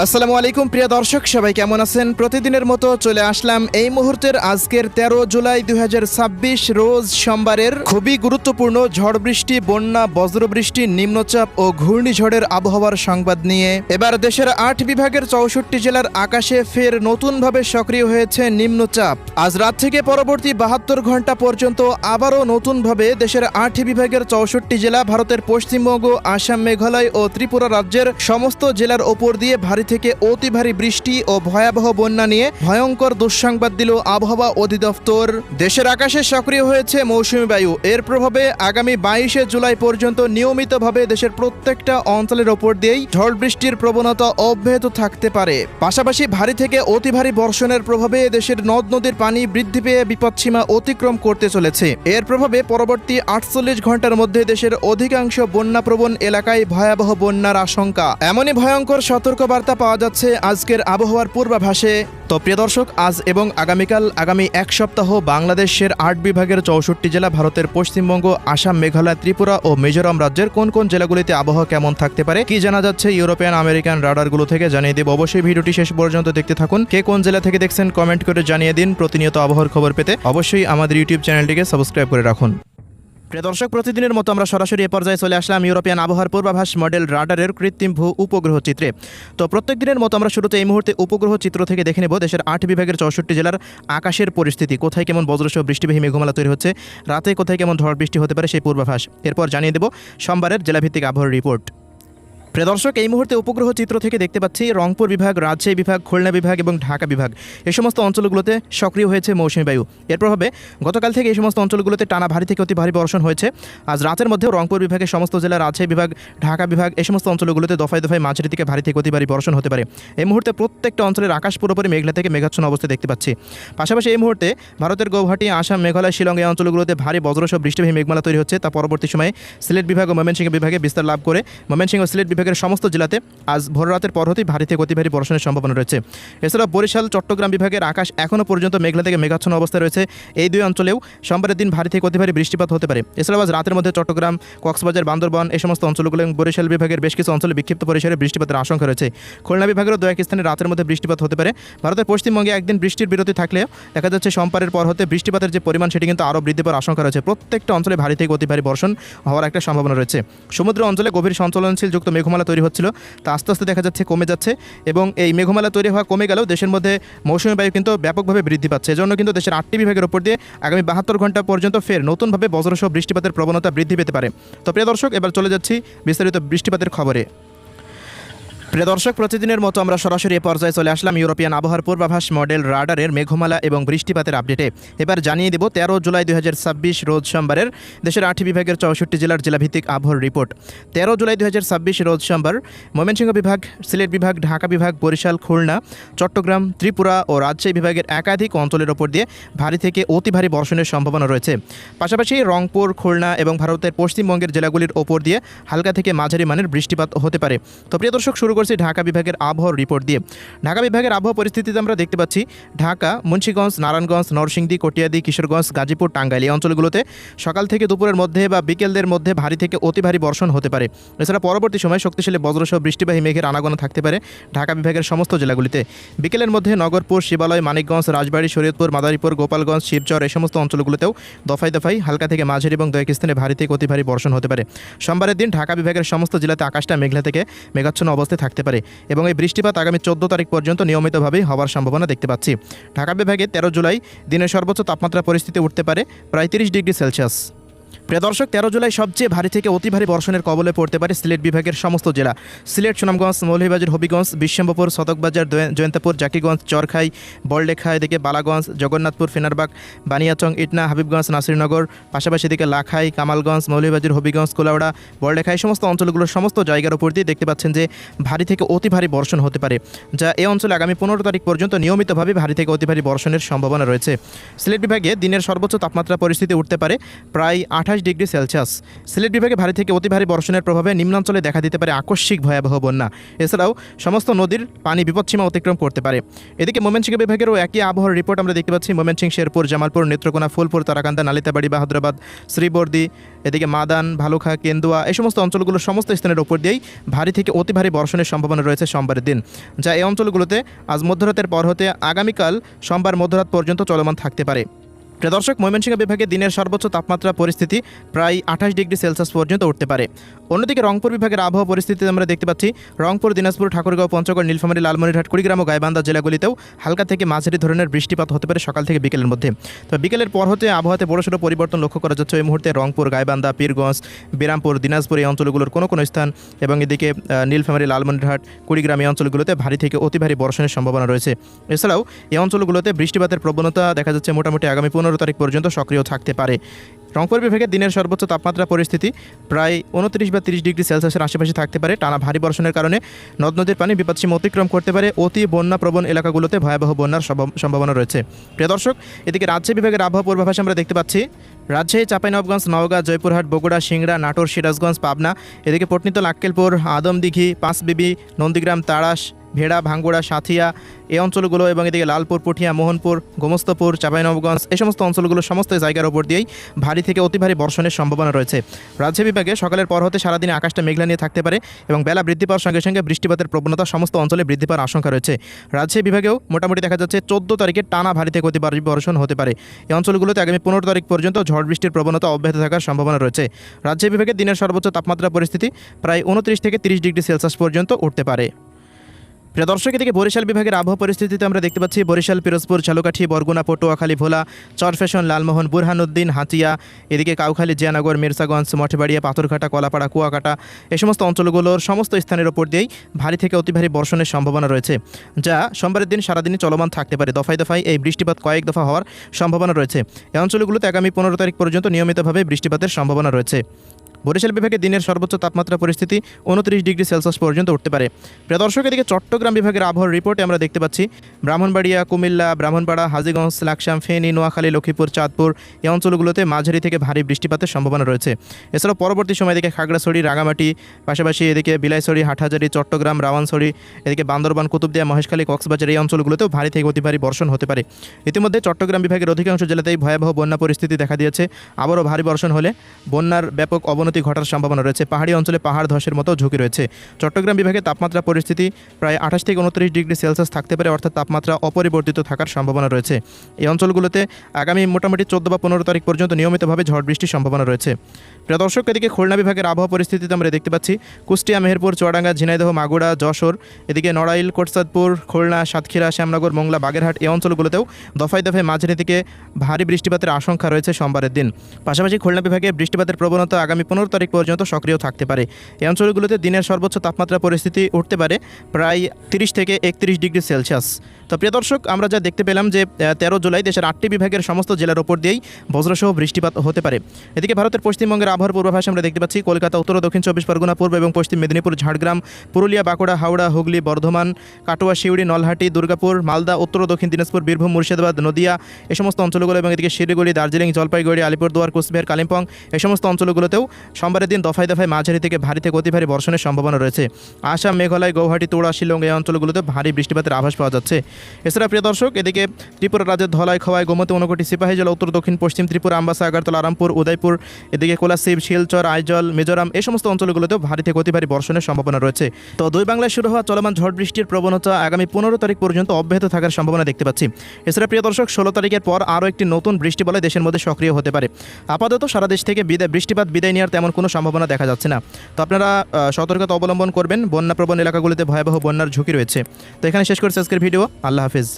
আসসালামু আলাইকুম প্রিয় দর্শক, সবাই কেমন আছেন? প্রতিদিনের মতো চলে আসলাম এই মুহূর্তের আজকের 13 জুলাই 2026 রোজ সোমবারের খুবই গুরুত্বপূর্ণ ঝড় বৃষ্টি, বন্যা, বজ্রবৃষ্টি, নিম্নচাপ ও ঘূর্ণিঝড়ের আবহাওয়ার সংবাদ নিয়ে। এবার দেশের 8 বিভাগের 64 জেলার আকাশে ফের নতুনভাবে সক্রিয় হয়েছে নিম্নচাপ। আজ রাত থেকে পরবর্তী 72 ঘন্টা পর্যন্ত আবারও নতুনভাবে দেশের 8 বিভাগের 64 জেলা, ভারতের পশ্চিমবঙ্গ, আসাম, মেঘালয় ও ত্রিপুরা রাজ্যের সমস্ত জেলার ওপর দিয়ে ভারী থেকে অতি ভারী বৃষ্টি ও ভয়াবহ বন্যা নিয়ে ভয়ঙ্কর দুঃসংবাদ দিল আবহাওয়া অধিদপ্তর। দেশের আকাশে সক্রিয় হয়েছে মৌসুমী বায়ু। এর প্রভাবে আগামী 22শে জুলাই পর্যন্ত নিয়মিতভাবে দেশের প্রত্যেকটা অঞ্চলের ওপর দিয়েই ঝড় বৃষ্টির প্রবণতা অব্যাহত থাকতে পারে। পাশাপাশি ভারী থেকে অতি ভারী বর্ষণের প্রভাবে দেশের নদ নদীর পানি বৃদ্ধি পেয়ে বিপদসীমা অতিক্রম করতে চলেছে। এর প্রভাবে পরবর্তী 48 ঘন্টার মধ্যে দেশের অধিকাংশ বন্যাপ্রবণ এলাকায় ভয়াবহ বন্যার আশঙ্কা। এমনই ভয়ঙ্কর সতর্কবার্তা পাওয়া যাচ্ছে আজকের আবহাওয়ার পূর্বাভাসে। তো প্রিয় দর্শক, আজ এবং আগামীকাল আগামী এক সপ্তাহ বাংলাদেশের 8 বিভাগের 64 জেলা, ভারতের পশ্চিমবঙ্গ, আসাম, মেঘালয়, ত্রিপুরা ও মিজোরাম রাজ্যের কোন কোন জেলাগুলিতে আবহাওয়া কেমন থাকতে পারে, কি জানা যাচ্ছে ইউরোপিয়ান আমেরিকান রাডারগুলো থেকে জানিয়ে দেব। অবশ্যই ভিডিওটি শেষ পর্যন্ত দেখতে থাকুন। কে কোন জেলা থেকে দেখছেন কমেন্ট করে জানিয়ে দিন। প্রতিনিয়ত আবহাওয়ার খবর পেতে অবশ্যই আমাদের ইউটিউব চ্যানেলটিকে সাবস্ক্রাইব করে রাখুন। প্রিয় দর্শক, প্রতিদিনের মতো আমরা সরাসরি এ পর্যায়ে চলে আসলাম ইউরোপিয়ান আবহাওয়ার পূর্বাভাস মডেল রাডারের কৃত্রিম ভূ উপগ্রহ চিত্রে। তো প্রত্যেক দিনের মতো আমরা শুরুতে এই মুহূর্তে উপগ্রহ চিত্র থেকে দেখে নেব দেশের 8 বিভাগের 64 জেলার আকাশের পরিস্থিতি। কোথায় কেমন বজ্রসহ বৃষ্টিবাহী মেঘমালা তৈরি হচ্ছে, রাতে কোথায় কেমন ঝড় বৃষ্টি হতে পারে সেই পূর্বাভাস। এরপর জানিয়ে দেব সোমবারের জেলাভিত্তিক আবহাওয়ার রিপোর্ট। প্রিয় দর্শক, এই মুহূর্তে উপগ্রহ চিত্র থেকে দেখতে পাচ্ছি রংপুর বিভাগ, রাজশাহী বিভাগ, খুলনা বিভাগ এবং ঢাকা বিভাগ, এই সমস্ত অঞ্চলগুলোতে সক্রিয় হয়েছে মৌসুমী বায়ু। এর প্রভাবে গতকাল থেকে এই সমস্ত অঞ্চলগুলোতে টানা ভারী থেকে অতি ভারী বর্ষণ হয়েছে। আজ রাতের মধ্যেও রংপুর বিভাগের সমস্ত জেলা, রাজশাহী বিভাগ, ঢাকা বিভাগ, এই সমস্ত অঞ্চলগুলোতে দফায় দফায় মাঝারি থেকে ভারী থেকে অতি ভারী বর্ষণ হতে পারে। এই মুহূর্তে প্রত্যেকটা অঞ্চলের আকাশ পুরোপুরি মেঘলা থেকে মেঘাচ্ছন্ন অবস্থা দেখতে পাচ্ছি। পাশাপাশি এই মুহূর্তে ভারতের গৌহাটি, আসাম, মেঘালয়, শিলং এই অঞ্চলগুলোতে ভারী বজ্রসহ বৃষ্টিবাহী মেঘমালা তৈরি হচ্ছে। তা পরবর্তী সময়ে সিলেট বিভাগ ও ময়মনসিংহ বিভাগে বিস্তার লাভ করে ময়মনসিংহ ও সিলেট বিভাগের সমস্ত জেলাতে আজ ভোর রাতের পর হতেই ভারী থেকে অতি ভারী বর্ষণের সম্ভাবনা রয়েছে। এছাড়া বরিশাল, চট্টগ্রাম বিভাগের আকাশ এখনও পর্যন্ত মেঘলা থেকে মেঘাচ্ছন্ন অবস্থায় রয়েছে। এই দুই অঞ্চলেও সোমবারের দিন ভারী থেকে অতি ভারী বৃষ্টিপাত হতে পারে। এছাড়াও আজ রাতের মধ্যে চট্টগ্রাম, কক্সবাজার, বান্দরবান এই সমস্ত অঞ্চলগুলো এবং বরিশাল বিভাগের বেশ কিছু অঞ্চলে বিক্ষিপ্ত পরিসরে বৃষ্টিপাতের আশঙ্কা রয়েছে। খুলনা বিভাগেরও দু এক স্থানে রাতের মধ্যে বৃষ্টিপাত হতে পারে। ভারতের পশ্চিমবঙ্গে একদিন বৃষ্টির বিরতি থাকলেও দেখা যাচ্ছে সোমবারের পর হতে বৃষ্টিপাতের যে পরিমাণ সেটি কিন্তু আরও বৃদ্ধি পাওয়ার আশঙ্কা রয়েছে। প্রত্যেকটা অঞ্চলে ভারী থেকে অতি ভারী বর্ষণ হওয়ার একটা সম্ভাবনা রয়েছে। সমুদ্র অঞ্চলে গভীর সঞ্চলনশীল যুক্ত মেঘমালা তৈরি হচ্ছিল, তা আস্তে আস্তে দেখা যাচ্ছে কমে যাচ্ছে এবং এই মেঘমালা তৈরি হওয়া কমে গেলেও দেশের মধ্যে মৌসুমী বায়ু কিন্তু ব্যাপকভাবে বৃদ্ধি পাচ্ছে। এজন্য কিন্তু দেশের 8টি বিভাগের উপর দিয়ে আগামী 72 ঘন্টা পর্যন্ত ফের নতুনভাবে বজ্রসহ বৃষ্টিপাতের প্রবণতা বৃদ্ধি পেতে পারে। তো প্রিয় দর্শক, এবার চলে যাচ্ছি বিস্তারিত বৃষ্টিপাতের খবরে। প্রিয় দর্শক, প্রতিদিনের মতো আমরা সরাসরি এ পর্যায়ে চলে আসলাম ইউরোপিয়ান আবহাওয়ার পূর্বাভাস মডেল রাডারের মেঘমালা এবং বৃষ্টিপাতের আপডেটে। এবার জানিয়ে দেব 13 জুলাই 2026 রোজ সোমবারের দেশের 8 বিভাগের 64 জেলার জেলাভিত্তিক আবহাওয়ার রিপোর্ট। 13 জুলাই 2026 রোজ সোমবার ময়মনসিংহ বিভাগ, সিলেট বিভাগ, ঢাকা বিভাগ, বরিশাল, খুলনা, চট্টগ্রাম, ত্রিপুরা ও রাজশাহী বিভাগের একাধিক অঞ্চলের ওপর দিয়ে ভারী থেকে অতি ভারী বর্ষণের সম্ভাবনা রয়েছে। পাশাপাশি রংপুর, খুলনা এবং ভারতের পশ্চিমবঙ্গের জেলাগুলির ওপর দিয়ে হালকা থেকে মাঝারি মানের বৃষ্টিপাত হতে পারে। তো প্রিয় দর্শক, শুরু ঢাকা বিভাগের আবহাওয়ার রিপোর্ট দিয়ে। ঢাকা বিভাগের আবহাওয়া পরিস্থিতিতে আমরা দেখতে পাচ্ছি ঢাকা, মুন্সিগঞ্জ, নারায়ণগঞ্জ, নরসিংদী, কটিয়াদি, কিশোরগঞ্জ, গাজীপুর, টাঙ্গাইল এই অঞ্চলগুলোতে সকাল থেকে দুপুরের মধ্যে বা বিকেলদের মধ্যে ভারী থেকে অতি ভারী বর্ষণ হতে পারে। এছাড়া পরবর্তী সময় শক্তিশালী বজ্রসহ বৃষ্টিবাহী মেঘের আনাগোনা থাকতে পারে ঢাকা বিভাগের সমস্ত জেলাগুলিতে। বিকেলের মধ্যে নগরপুর, শিবালয়, মানিকগঞ্জ, রাজবাড়ী, শরীয়তপুর, মাদারীপুর, গোপালগঞ্জ, শিবচর এই সমস্ত অঞ্চলগুলোতেও দফায় দফায় হালকা থেকে মাঝারি এবং দু এক স্থানে ভারী থেকে অতি ভারী বর্ষণ হতে পারে। সোমবারের দিন ঢাকা বিভাগের সমস্ত জেলাতে আকাশটা মেঘলা থেকে মেঘাচ্ছন্ন অবস্থায় থাকতে পারে এবং এই বৃষ্টিপাত আগামী 14 তারিখ পর্যন্ত নিয়মিতভাবেই হওয়ার সম্ভাবনা দেখতে পাচ্ছি। ঢাকা বিভাগে 13 জুলাই দিনের সর্বোচ্চ তাপমাত্রা পরিস্থিতি উঠতে পারে প্রায় 30 ডিগ্রি সেলসিয়াস। প্রিয় দর্শক, 13 জুলাই সবচেয়ে ভারী থেকে অতি ভারী বর্ষণের কবলে পড়তে পারে সিলেট বিভাগের সমস্ত জেলা। সিলেট, সুনামগঞ্জ, মৌলভীবাজার, হবিগঞ্জ, বিশ্বম্ভরপুর, সদকবাজার, জয়ন্তপুর, জাকিগঞ্জ, চরখাই, বড়লেখা, এদিকে বালাগঞ্জ, জগন্নাথপুর, ফেনারবাগ, বানিয়াচং, ইটনা, হাবিবগঞ্জ, নাসিরনগর, পাশাপাশি এদিকে লাখাই, কামালগঞ্জ, মৌলভীবাজার, হবিগঞ্জ, কুলাউড়া, বড়লেখা এই সমস্ত অঞ্চলগুলোর সমস্ত জায়গার উপর দিয়ে দেখতে পাচ্ছেন যে ভারী থেকে অতি ভারী বর্ষণ হতে পারে, যা এই অঞ্চলে আগামী 15 তারিখ পর্যন্ত নিয়মিতভাবে ভারী থেকে অতি ভারী বর্ষণের সম্ভাবনা রয়েছে। সিলেট বিভাগে দিনের সর্বোচ্চ তাপমাত্রা পরিস্থিতি উঠতে পারে প্রায় 28°C। সিলেট বিভাগে ভারী থেকে অতি ভারী বর্ষণের প্রভাবে নিম্নাঞ্চলে দেখা দিতে পারে আকস্মিক ভয়াবহ বন্যা। এছাড়াও সমস্ত নদীর পানি বিপদসীমা অতিক্রম করতে পারে। এদিকে ময়মনসিংহ বিভাগেরও একই আবহাওয়ার রিপোর্ট আমরা দেখতে পাচ্ছি। ময়মনসিংহ, শেরপুর, জামালপুর, নেত্রকোনা, ফুলপুর, তারাকান্দা, নালিতাবাড়ি, বাহাদুরাবাদ, শ্রীবর্দী, এদিকে মাদান, ভালুখা, কেন্দুয়া এই সমস্ত অঞ্চলগুলোর সমস্ত স্থানের উপর দিয়েই ভারী থেকে অতি ভারী বর্ষণের সম্ভাবনা রয়েছে সোমবারের দিন, যা এই অঞ্চলগুলোতে আজ মধ্যরাতের পর হতে আগামীকাল সোমবার মধ্যরাত পর্যন্ত চলমান থাকতে পারে। প্রিয় দর্শক, ময়মনসিংহ বিভাগে দিনের সর্বোচ্চ তাপমাত্রা পরিস্থিতি প্রায় 28°C পর্যন্ত উঠতে পারে। অন্যদিকে রংপুর বিভাগের আবহাওয়া পরিস্থিতি আমরা দেখতে পাচ্ছি। রংপুর, দিনাজপুর, ঠাকুরগাঁও, পঞ্চগড়, নীলফামারী, লালমনিরহাট, কুড়িগ্রাম ও গাইবান্ধা জেলাগুলিতেও হালকা থেকে মাঝারি ধরনের বৃষ্টিপাত হতে পারে সকাল থেকে বিকেলের মধ্যে। তো বিকেলের পর হতে আবহাওয়াতে বড়সড় পরিবর্তন লক্ষ্য করা যাচ্ছে। এই মুহূর্তে রংপুর, গাইবান্ধা, পীরগঞ্জ, বিরামপুর, দিনাজপুর এই অঞ্চলগুলোর কোনো স্থান এবং এদিকে নীলফামারী, লালমনিরহাট, কুড়িগ্রাম এই অঞ্চলগুলোতে ভারী থেকে অতি ভারী বর্ষণের সম্ভাবনা রয়েছে। এছাড়াও এই অঞ্চলগুলোতে বৃষ্টিপাতের প্রবণতা দেখা যাচ্ছে মোটামুটি আগামী 15 তারিখ পর্যন্ত সক্রিয় থাকতে পারে। রংপুর বিভাগে দিনের সর্বোচ্চ তাপমাত্রা পরিস্থিতি প্রায় 29 বা 30°C আশেপাশে থাকতে পারে। টানা ভারী বর্ষণের কারণে নদ নদীর পানি বিপদসীমা অতিক্রম করতে পারে। অতি বন্যা প্রবণ এলাকাগুলোতে ভয়াবহ বন্যার সম্ভাবনা রয়েছে। প্রিয় দর্শক, এদিকে রাজশাহী বিভাগের আবহাওয়া পূর্বাভাসে আমরা দেখতে পাচ্ছি রাজশাহী, চাঁপাইনবাবগঞ্জ, নওগাঁ, জয়পুরহাট, বগুড়া, সিংড়া, নাটোর, সিরাজগঞ্জ, পাবনা, এদিকে পটনিতল, আক্কেলপুর, আদমদিঘি, পাঁচবিবি, নন্দীগ্রাম, তাড়াশ, ভেড়া, ভাঙ্গুড়া, সাথিয়া এই অঞ্চলগুলো এবং এদিকে লালপুর, পুঠিয়া, মোহনপুর, গোমস্তপুর, চাঁপাইনবাবগঞ্জ এই সমস্ত অঞ্চলগুলো সমস্ত জায়গার উপর দিয়েই ভারী থেকে অতি ভারী বর্ষণের সম্ভাবনা রয়েছে। রাজশাহী বিভাগে সকালের পর হতে সারাদিনে আকাশটা মেঘলা নিয়ে থাকতে পারে এবং বেলা বৃদ্ধি পাওয়ার সঙ্গে সঙ্গে বৃষ্টিপাতের প্রবণতা সমস্ত অঞ্চলে বৃদ্ধি পাওয়ার আশঙ্কা রয়েছে। রাজশাহী বিভাগেও মোটামুটি দেখা যাচ্ছে 14 তারিখে টানা ভারী থেকে অতি ভারী বর্ষণ হতে পারে। এই অঞ্চলগুলোতে আগামী 15 তারিখ পর্যন্ত ঝড় বৃষ্টির প্রবণতা অব্যাহত থাকার সম্ভাবনা রয়েছে। রাজশাহী বিভাগের দিনের সর্বোচ্চ তাপমাত্রা পরিস্থিতি প্রায় 29 থেকে 30°C পর্যন্ত উঠতে পারে। প্রিয় দর্শক, এদিকে বরিশাল বিভাগের আবহাওয়া পরিস্থিতিতে আমরা দেখতে পাচ্ছি বরিশাল, পিরোজপুর, ঝালকাঠি, বরগুনা, পটুয়াখালী, ভোলা, চরফ্যাশন, লালমোহন, বুরহানুদ্দিন, হাতিয়া, এদিকে কাউখালী, জিয়ানগর, মির্জাগঞ্জ, মঠবাড়িয়া, পাথরঘাটা, কলাপাড়া, কুয়াকাটা এই সমস্ত অঞ্চলগুলোর সমস্ত স্থানের ওপর দিয়েই ভারী থেকে অতি ভারী বর্ষণের সম্ভাবনা রয়েছে, যা সোমবারের দিন সারাদিনই চলমান থাকতে পারে। দফায় দফায় এই বৃষ্টিপাত কয়েক দফা হওয়ার সম্ভাবনা রয়েছে। এই অঞ্চলগুলোতে আগামী 15 তারিখ পর্যন্ত নিয়মিতভাবে বৃষ্টিপাতের সম্ভাবনা রয়েছে। বরিশাল বিভাগে দিনের সর্বোচ্চ তাপমাত্রা পরিস্থিতি 29°C পর্যন্ত উঠতে পারে। প্রিয় দর্শক, এদিকে চট্টগ্রাম বিভাগের আবহাওয়ার রিপোর্টে আমরা দেখতে পাচ্ছি ব্রাহ্মণবাড়িয়া, কুমিল্লা, ব্রাহ্মণপাড়া, হাজীগঞ্জ, লাকসাম, ফেনী, নোয়াখালী, লক্ষ্মীপুর, চাঁদপুর এই অঞ্চলগুলোতে মাঝারি থেকে ভারী বৃষ্টিপাতের সম্ভাবনা রয়েছে। এছাড়াও পরবর্তী সময় এদিকে খাগড়াছড়ি, রাঙামাটি, পাশাপাশি এদিকে বিলাইছড়ি, হাটহাজারী, চট্টগ্রাম, রাওয়ানছড়ি, এদিকে বান্দরবান, কুতুবদিয়া, মহেশখালী, কক্সবাজার এই অঞ্চলগুলোতেও ভারী থেকে অতি ভারী বর্ষণ হতে পারে। ইতিমধ্যে চট্টগ্রাম বিভাগের অধিকাংশ জেলাতেই ভয়াবহ বন্যা পরিস্থিতি দেখা দিয়েছে। আবারও ভারী বর্ষণ হলে বন্যার ব্যাপক অবনতি ঘটার সম্ভাবনা রয়েছে। পাহাড়ি অঞ্চলে পাহাড় ধসের মতো ঝুঁকি রয়েছে। চট্টগ্রাম বিভাগে তাপমাত্রা পরিস্থিতি প্রায় 28 থেকে 29°C থাকতে পারে, অর্থাৎ তাপমাত্রা অপরিবর্তিত থাকার সম্ভাবনা রয়েছে। এই অঞ্চলগুলোতে আগামী মোটামুটি 14 বা 15 তারিখ পর্যন্ত নিয়মিতভাবে ঝড় বৃষ্টির সম্ভাবনা রয়েছে। প্রিয় দর্শক, এদিকে খুলনা বিভাগের আবহাওয়া পরিস্থিতিতে আমরা দেখতে পাচ্ছি কুষ্টিয়া, মেহেরপুর, চুয়াডাঙ্গা, ঝিনাইদহ, মাগুরা, যশোর, এদিকে নড়াইল, কোটচাঁদপুর, খুলনা, সাতক্ষীরা, শ্যামনগর, মোংলা, বাগেরহাট এই অঞ্চলগুলোতেও দফায় দফায় মাঝারি থেকে ভারী বৃষ্টিপাতের আশঙ্কা রয়েছে সোমবারের দিন। পাশাপাশি খুলনা বিভাগে বৃষ্টিপাতের প্রবণতা আগামী 15 তারিখ পর্যন্ত সক্রিয় থাকতে পারে। এই অঞ্চলগুলোতে দিনের সর্বোচ্চ তাপমাত্রা পরিস্থিতি উঠতে পারে প্রায় 30 থেকে 31°C। তো প্রিয় দর্শক, আমরা যা দেখতে পেলাম যে 13 জুলাই দেশের 8টি বিভাগের সমস্ত জেলার ওপর দিয়েই বজ্রসহ বৃষ্টিপাত হতে পারে। এদিকে ভারতের পশ্চিমবঙ্গের আবহাওয়ার পূর্বাভাসে আমরা দেখতে পাচ্ছি কলকাতা, উত্তর ও দক্ষিণ 24 পরগনা, পূর্ব এবং পশ্চিম মেদিনীপুর, ঝাড়গ্রাম, পুরুলিয়া, বাঁকুড়া, হাওড়া, হুগলি, বর্ধমান, কাটোয়া, শিউড়ি, নলহাটি, দুর্গাপুর, মালদা, উত্তর ও দক্ষিণ দিনাজপুর, বীরভূম, মুর্শিদাবাদ, নদিয়া এই সমস্ত অঞ্চলগুলো এবং এদিকে শিলিগুড়ি, দার্জিলিং, জলপাইগুড়ি, আলিপুরদুয়ার, কোচবিহার, কালিম্পং এই সমস্ত অঞ্চলগুলোতেও সোমবারের দিন দফায় দফায় মাঝারি থেকে ভারী থেকে অতি ভারী বর্ষণের সম্ভাবনা রয়েছে। আসাম, মেঘালয়, গৌহাটি, তুড়া, শিলং এই অঞ্চলগুলোতে ভারী বৃষ্টিপাতের আভাস পাওয়া যাচ্ছে। এছাড়া প্রিয় দর্শক, এদিকে ত্রিপুরা রাজ্যের ধলাই, খোয়াই, গোমতী, ঊনকোটি, সিপাহীজলা, উত্তর দক্ষিণ পশ্চিম ত্রিপুরা, আমবাসা, আগারতলা, আরামপুর, উদয়পুর, এদিকে কোলাশিব, শিলচর, আইজল, মিজোরাম এই সমস্ত অঞ্চলগুলোতেও ভারী থেকে অতি ভারী বর্ষণের সম্ভাবনা রয়েছে। তো দুই বাংলায় শুরু হওয়া চলমান ঝড় বৃষ্টির প্রবণতা আগামী 15 তারিখ পর্যন্ত অব্যাহত থাকার সম্ভাবনা দেখতে পাচ্ছি। এছাড়া প্রিয় দর্শক, 16 তারিখের পর আরও একটি নতুন বৃষ্টি বলয় দেশের মধ্যে সক্রিয় হতে পারে। আপাতত সারা দেশ থেকে বৃষ্টিপাত বিদায় নেওয়ার তেমন কোনো সম্ভাবনা দেখা যাচ্ছে না। তো আপনারা সতর্কতা অবলম্বন করবেন। বন্যাপ্রবণ এলাকাগুলিতে ভয়াবহ বন্যার ঝুঁকি রয়েছে। তো এখানে শেষ করছি আজকের ভিডিও। আল্লাহ হাফিজ।